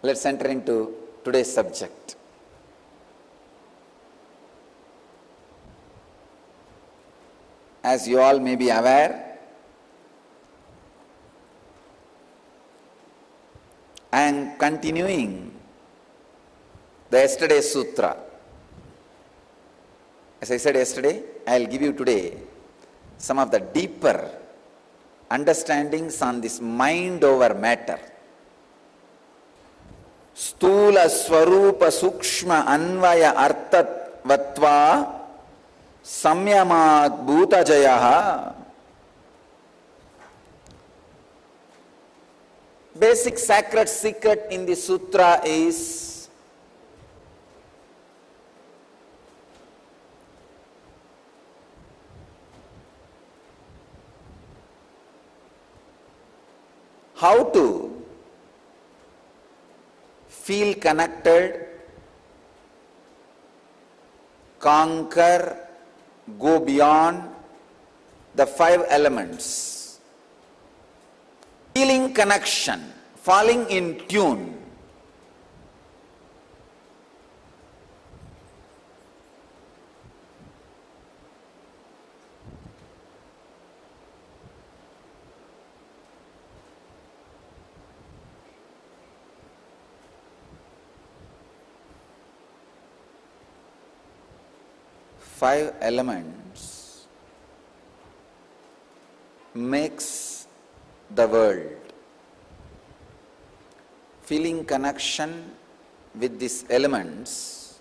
Let's enter into today's subject. As you all may be aware, I am continuing the yesterday's sutra. As I said yesterday, I will give you today some of the deeper understandings on this mind over matter. Stula swarupa sukshma anvaya artatvatva samyamat bhuta jayaha. Basic sacred secret in the sutra is how to feel connected, conquer, go beyond the 5 elements. Feeling connection, falling in tune. Five elements makes the world. Feeling connection with these elements,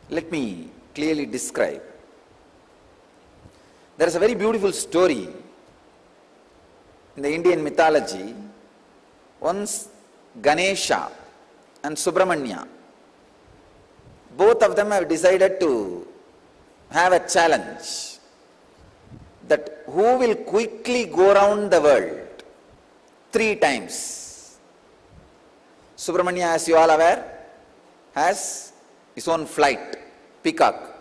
let me clearly describe. There is a very beautiful story in the Indian mythology. Once Ganesha and Subramanya, both of them have decided to have a challenge that who will quickly go around the world 3 times. Subramanya, as you all aware, has his own flight, peacock.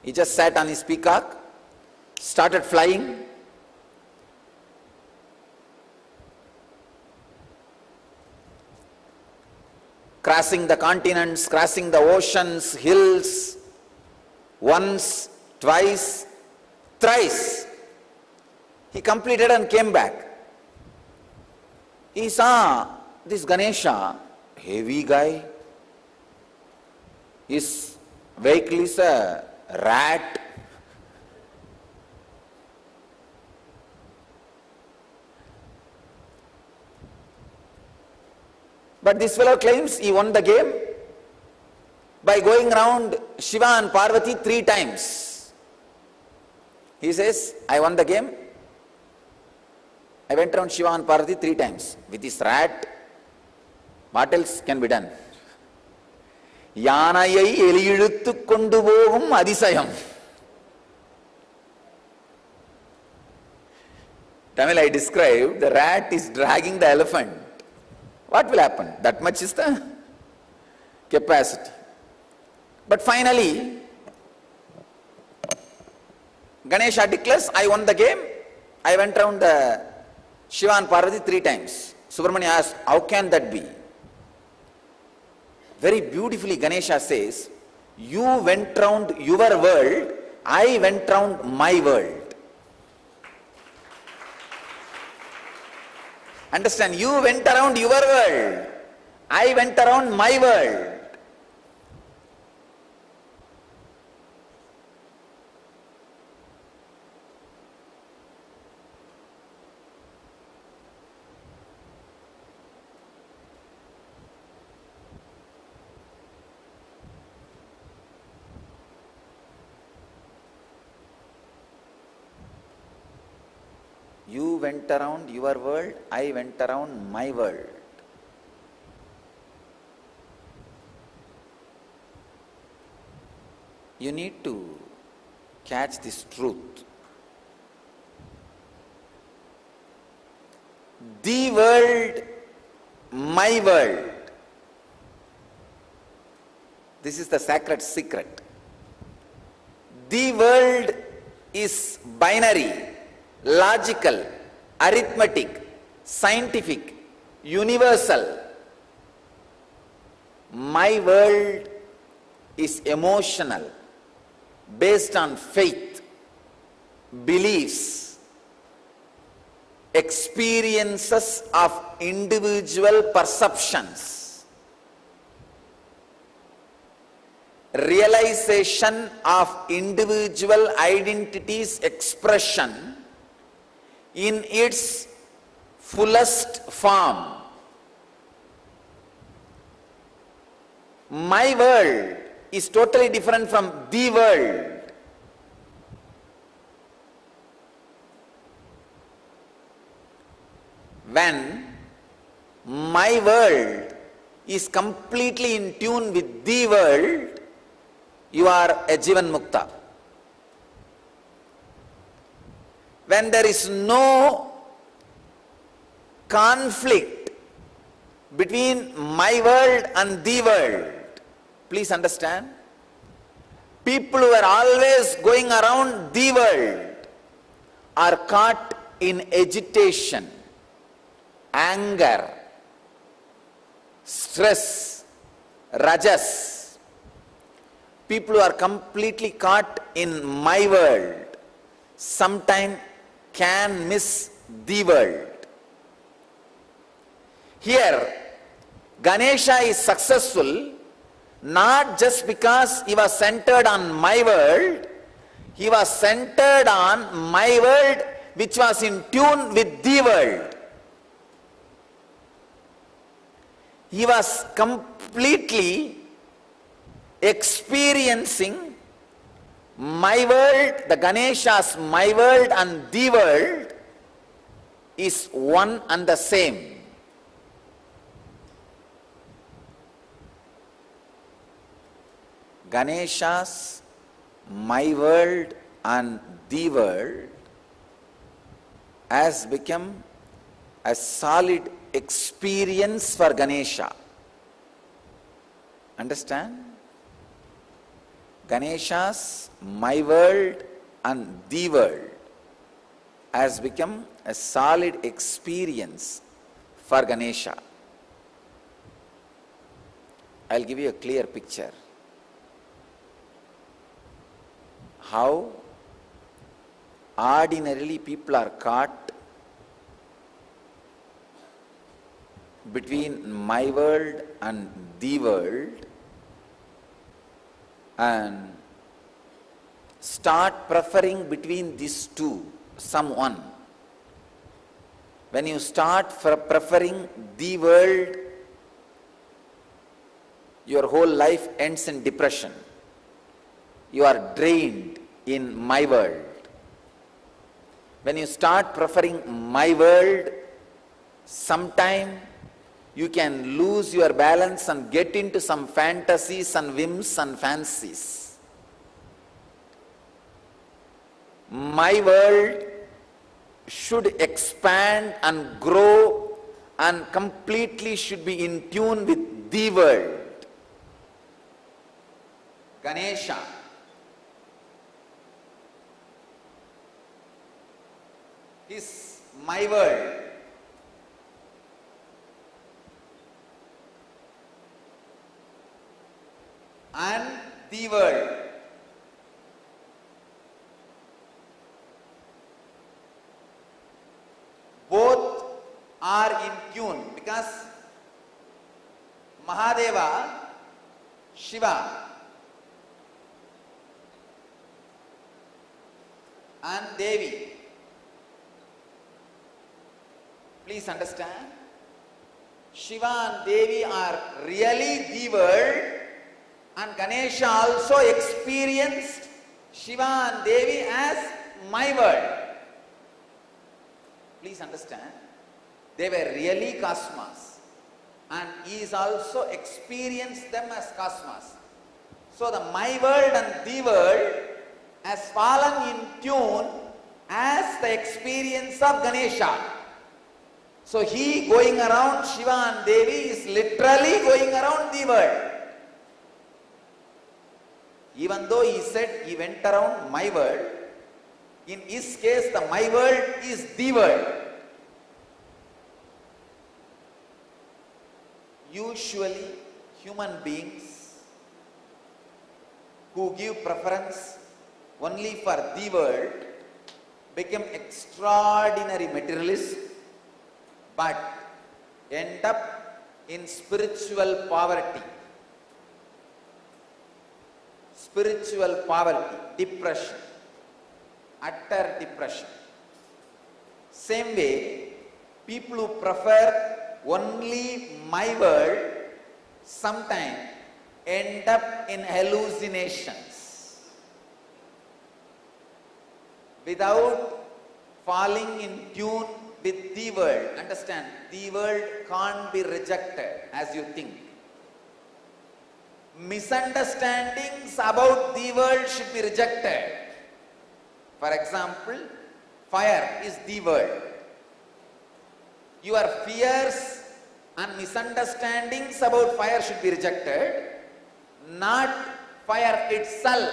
He just sat on his peacock, started flying. Crossing the continents, crossing the oceans, hills, once, twice, thrice. He completed and came back. He saw this Ganesha, heavy guy. His vehicle is a rat. But this fellow claims he won the game by going around Shiva and Parvati 3 times. He says, I won the game. I went around Shiva and Parvati 3 times. With this rat, what else can be done? Yanayai eliyiluttu kondu pogum adisayam. Tamil I described, the rat is dragging the elephant. What will happen? That much is the capacity. But finally, Ganesha declares, I won the game. I went around the Shiva and Parvati 3 times. Subramanya asked, how can that be? Very beautifully Ganesha says, you went round your world, I went round my world. Understand, you went around your world, I went around my world. You went around your world, I went around my world. You need to catch this truth. The world, my world. This is the sacred secret. The world is binary, logical, arithmetic, scientific, universal. My world is emotional, based on faith, beliefs, experiences of individual perceptions, realization of individual identity's expression in its fullest form. My world is totally different from the world. When my world is completely in tune with the world, you are a Jivan Mukta. When there is no conflict between my world and the world, please understand, people who are always going around the world are caught in agitation, anger, stress, rajas. People who are completely caught in my world sometimes can miss the world. Here, Ganesha is successful not just because he was centered on my world, he was centered on my world which was in tune with the world. He was completely experiencing my world, the Ganesha's my world and the world is one and the same. Ganesha's my world and the world has become a solid experience for Ganesha. Understand? Ganesha's my world and the world has become a solid experience for Ganesha. I'll give you a clear picture. How ordinarily people are caught between my world and the world and start preferring between these two, someone. When you start preferring the world, your whole life ends in depression. You are drained in my world. When you start preferring my world, sometime you can lose your balance and get into some fantasies and whims and fancies. My world should expand and grow and completely should be in tune with the world. Ganesha. Is my world. And the world. Both are in tune because Mahadeva, Shiva and Devi. Please understand, Shiva and Devi are really the world, and Ganesha also experienced Shiva and Devi as my world. Please understand, they were really cosmos, and he is also experienced them as cosmos. So the my world and the world has fallen in tune as the experience of Ganesha. So he going around Shiva and Devi is literally going around the world. Even though he said he went around my world, in his case the my world is the world. usually human beings who give preference only for the world become extraordinary materialists but end up in spiritual poverty. Spiritual poverty, depression, utter depression. Same way, people who prefer only my world sometimes end up in hallucinations without falling in tune with the world. Understand, the world can't be rejected as you think. Misunderstandings about the world should be rejected. For example, fire is the world. Your fears and misunderstandings about fire should be rejected, not fire itself.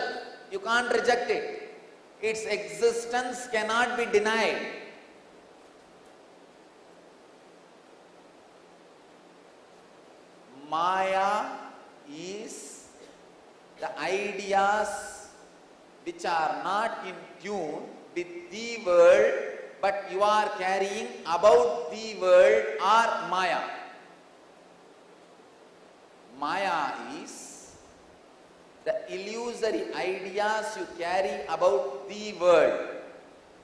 You can't reject it. Its existence cannot be denied. Maya is the ideas which are not in tune with the world, but you are carrying about the world are Maya. Maya is the illusory ideas you carry about the world,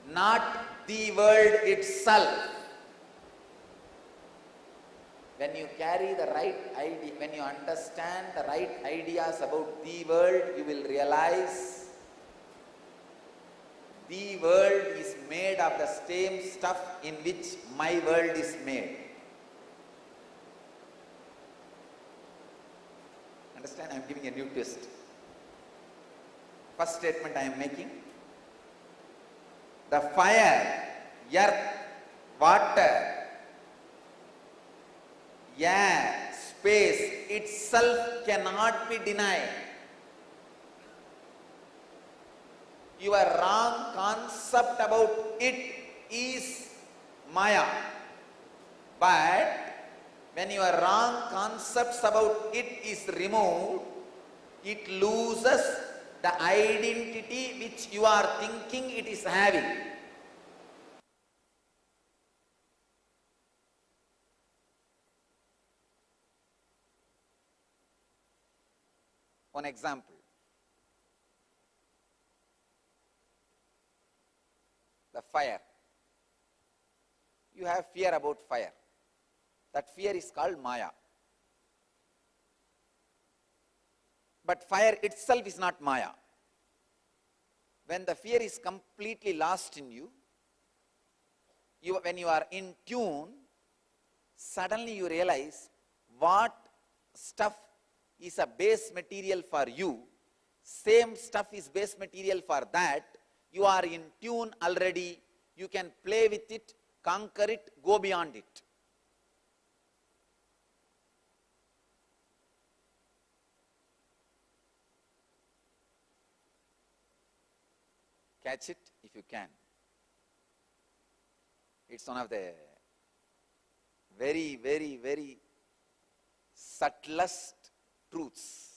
not the world itself. When you carry the right idea, when you understand the right ideas about the world, you will realize the world is made of the same stuff in which my world is made. Understand? I am giving a new twist. First statement I am making: the fire, earth, water, air, space itself cannot be denied. Your wrong concept about it is Maya. But when your wrong concepts about it is removed, it loses the identity which you are thinking it is having. One example: the fire. You have fear about fire. That fear is called Maya. But fire itself is not Maya. When the fear is completely lost in you, when you are in tune, suddenly you realize what stuff is a base material for you, same stuff is base material for that. You are in tune already. You can play with it, conquer it, go beyond it. Catch it if you can. It's one of the very, very, very subtlest truths.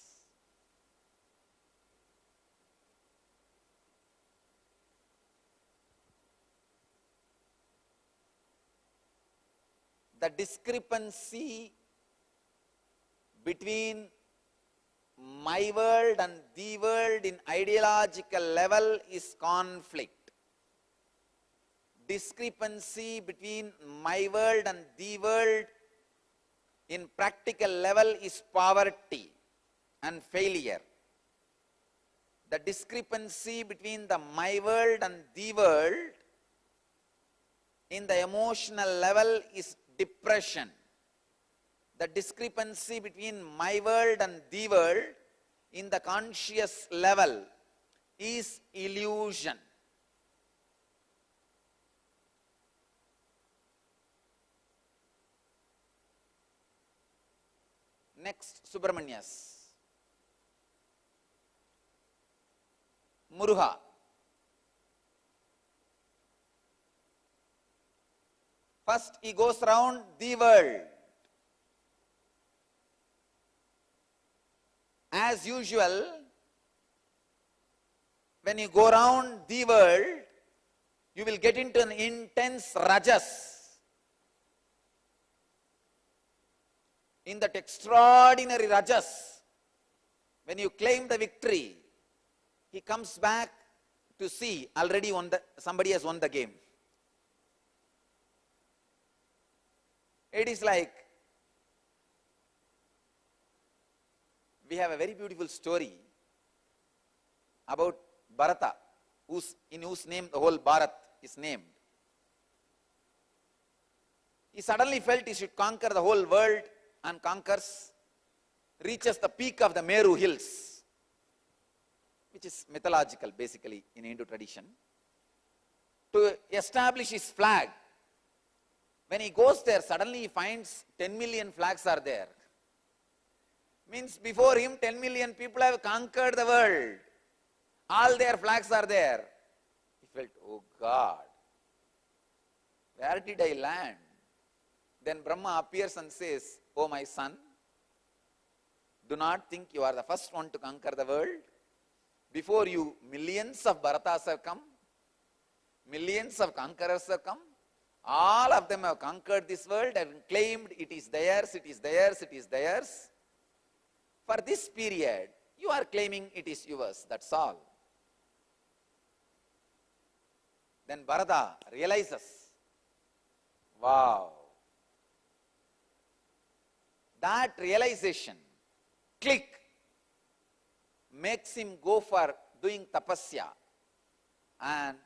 The discrepancy between my world and the world in ideological level is conflict. Discrepancy between my world and the world in practical level is poverty and failure. The discrepancy between the my world and the world in the emotional level is depression. The discrepancy between my world and the world in the conscious level is illusion. Next, Subramanias. Muruga. First he goes round the world. as usual, when you go around the world, you will get into an intense rajas. In that extraordinary rajas, when you claim the victory, he comes back to see already somebody has won the game. It is like, we have a very beautiful story about Bharata, in whose name the whole Bharat is named. He suddenly felt he should conquer the whole world and conquers, reaches the peak of the Meru hills, which is mythological basically in Hindu tradition, to establish his flag. When he goes there, suddenly he finds 10 million flags are there. Means before him 10 million people have conquered the world. All their flags are there. He felt, oh God, where did I land? Then Brahma appears and says, oh my son, do not think you are the first one to conquer the world. Before you, millions of Bharatas have come, millions of conquerors have come. All of them have conquered this world and claimed it is theirs, it is theirs, it is theirs. For this period, you are claiming it is yours, that's all. Then Bharata realizes, wow, that realization, click, makes him go for doing tapasya. And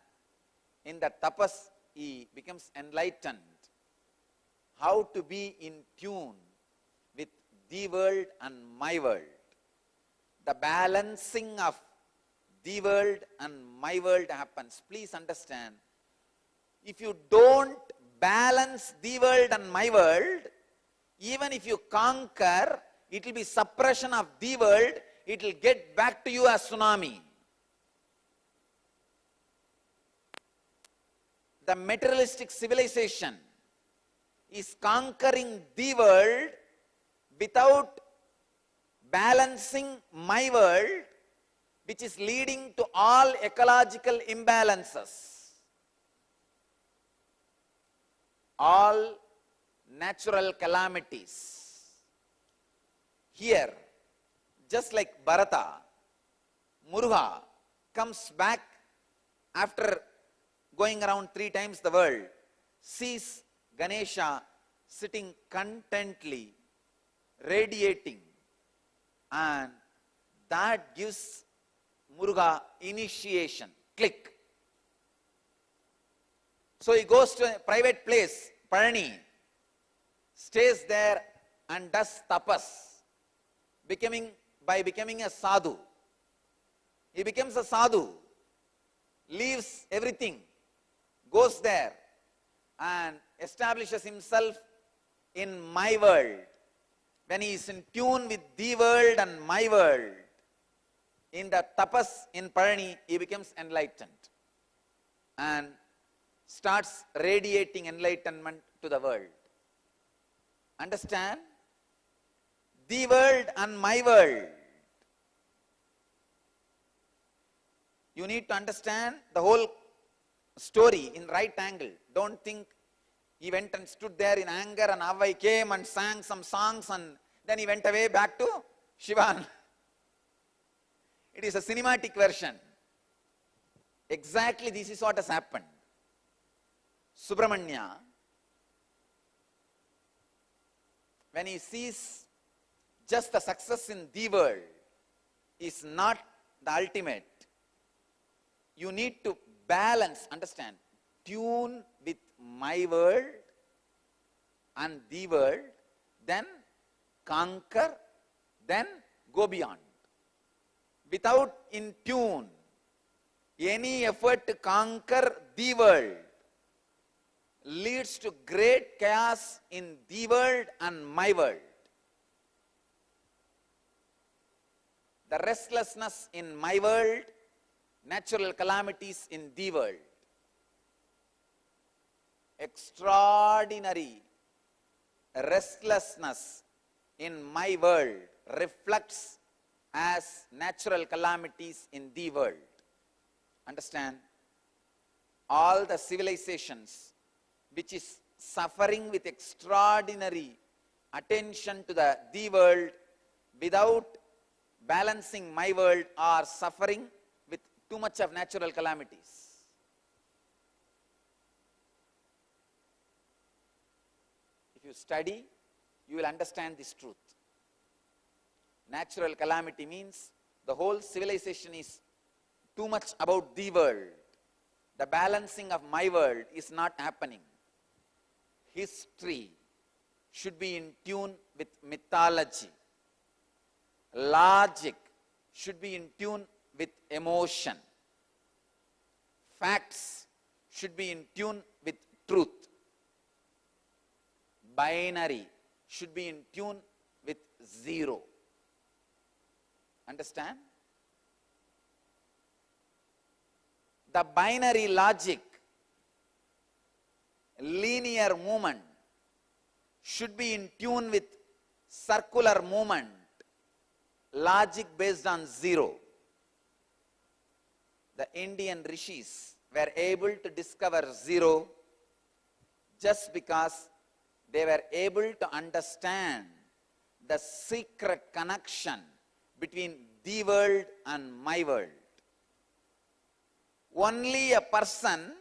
in that tapas, he becomes enlightened. How to be in tune with the world and my world. The balancing of the world and my world happens. Please understand, if you don't balance the world and my world, even if you conquer, it will be suppression of the world, it will get back to you as tsunami. The materialistic civilization is conquering the world without balancing my world, which is leading to all ecological imbalances. All natural calamities. Here, just like Bharata, Muruga comes back after going around 3 times the world, sees Ganesha sitting contently, radiating, and that gives Muruga initiation, click. So he goes to a private place, Palani, stays there and does tapas, by becoming a sadhu. He becomes a sadhu, leaves everything, goes there and establishes himself in my world. When he is in tune with the world and my world, in the tapas in Palani, he becomes enlightened and starts radiating enlightenment to the world. Understand? The world and my world. You need to understand the whole story in right angle. Don't think he went and stood there in anger and Avai came and sang some songs and then he went away back to Shiva. It is a cinematic version. Exactly this is what has happened. Subramanya, when he sees just the success in the world is not the ultimate, you need to balance, understand, tune with my world and the world, then conquer, then go beyond. Without in tune, any effort to conquer the world leads to great chaos in the world and my world. The restlessness in my world, natural calamities in the world. Extraordinary restlessness in my world reflects as natural calamities in the world. Understand? All the civilizations which is suffering with extraordinary attention to the world without balancing my world are suffering with too much of natural calamities. If you study, you will understand this truth. Natural calamity means the whole civilization is too much about the world. The balancing of my world is not happening. History should be in tune with mythology. Logic should be in tune with emotion. Facts should be in tune with truth. Binary should be in tune with zero. Understand? The binary logic, linear movement, should be in tune with circular movement, logic based on zero. The Indian rishis were able to discover zero just because they were able to understand the secret connection between the world and my world. Only a person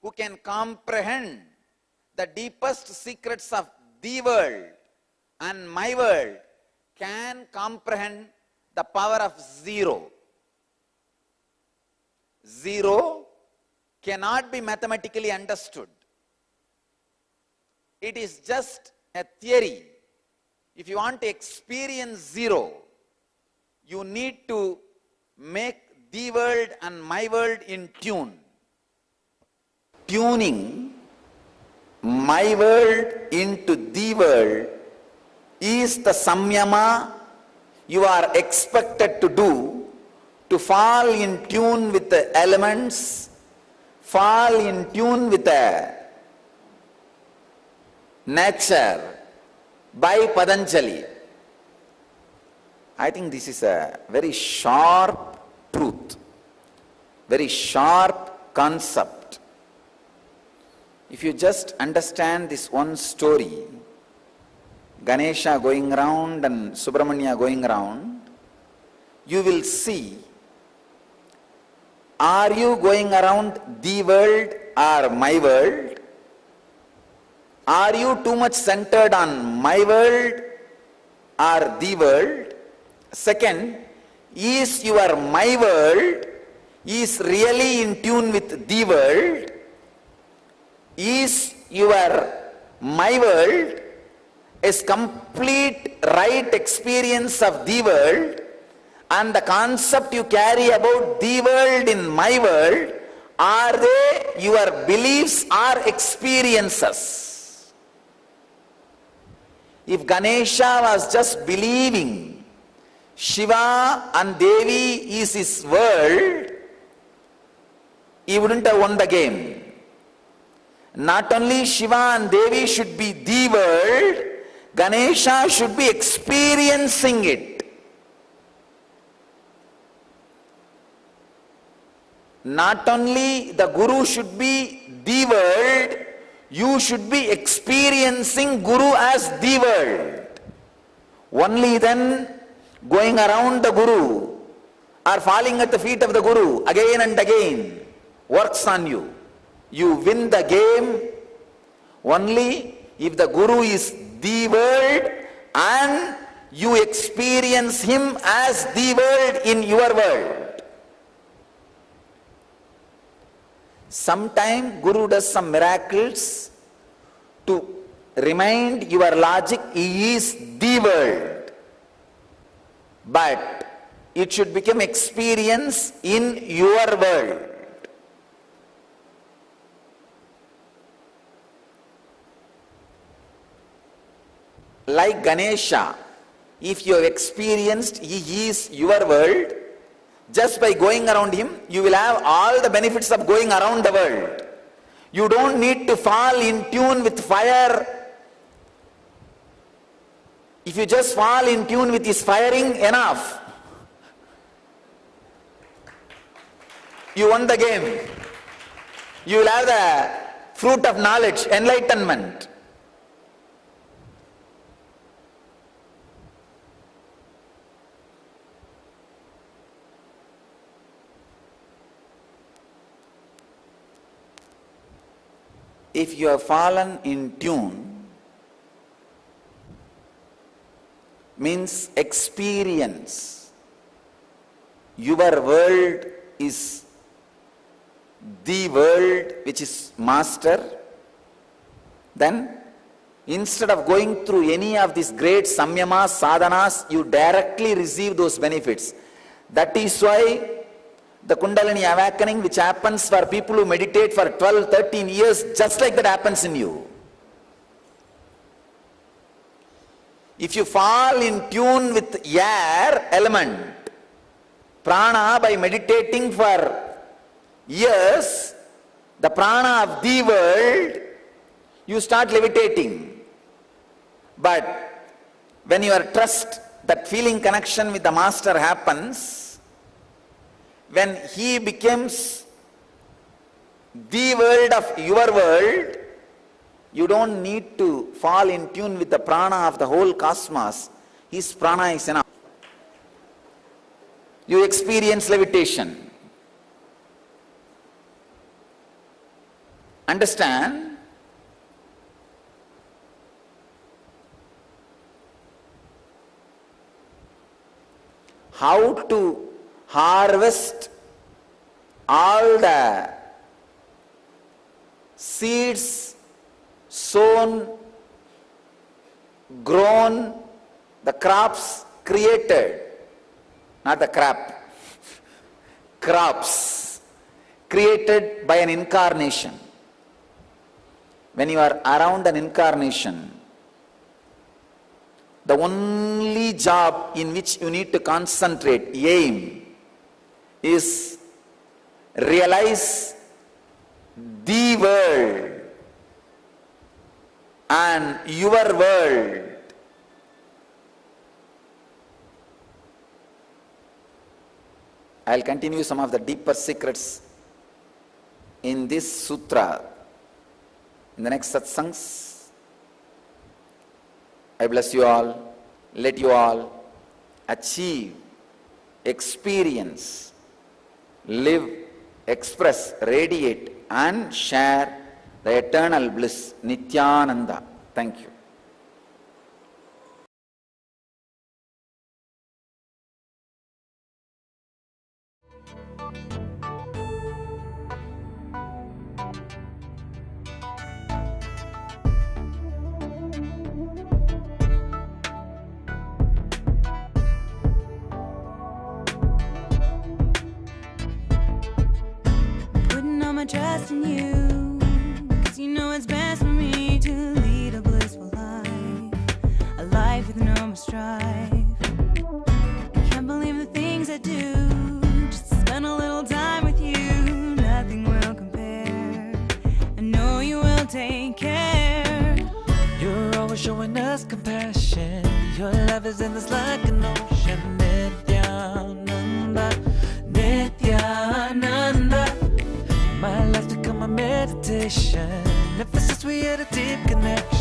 who can comprehend the deepest secrets of the world and my world can comprehend the power of zero. Zero cannot be mathematically understood. It is just a theory. If you want to experience zero, you need to make the world and my world in tune. Tuning my world into the world is the samyama you are expected to do to fall in tune with the elements, fall in tune with the nature by Patanjali. I think this is a very sharp truth, very sharp concept. If you just understand this one story, Ganesha going around and Subramanya going around, you will see, are you going around the world or my world? Are you too much centered on my world or the world? Second, is your my world is really in tune with the world? Is your my world is complete right experience of the world, and the concept you carry about the world in my world, are they your beliefs or experiences? If Ganesha was just believing Shiva and Devi is his world, he wouldn't have won the game. Not only Shiva and Devi should be the world, Ganesha should be experiencing it. Not only the Guru should be the world, you should be experiencing Guru as the world. Only then going around the Guru or falling at the feet of the Guru again and again works on you. You win the game only if the Guru is the world and you experience him as the world in your world. Sometime Guru does some miracles to remind your logic he is the world. But it should become experience in your world. Like Ganesha, if you have experienced he is your world, just by going around him, you will have all the benefits of going around the world. You don't need to fall in tune with fire. If you just fall in tune with his firing, enough. you won the game. You will have the fruit of knowledge, enlightenment. If you have fallen in tune, means experience. Your world is the world which is master. Then instead of going through any of these great samyamas, sadhanas, you directly receive those benefits. That is why the Kundalini awakening which happens for people who meditate for 12, 13 years, just like that happens in you. If you fall in tune with air element, prana, by meditating for years, the prana of the world, you start levitating. But when your trust, that feeling connection with the master happens, when he becomes the world of your world, you don't need to fall in tune with the prana of the whole cosmos. His prana is enough. You experience levitation. Understand? How to harvest all the seeds sown, grown, the crops created, not the crop, crops created by an incarnation. When you are around an incarnation, the only job in which you need to concentrate, aim, is realize the world and your world. I'll continue some of the deeper secrets in this sutra in the next satsangs. I bless you all. Let you all achieve, experience, live, express, radiate and share the eternal bliss, Nityananda. Thank you. Putting all my trust in you, 'cause you know it's best for me to lead a blissful life, a life with no more strife. I can't believe the things I do, just to spend a little time with you, nothing will compare. I know you will take care. You're always showing us compassion. Your love is endless like an ocean. Nityananda, Nityananda. My life's become a meditation. Ever since we had a deep connection.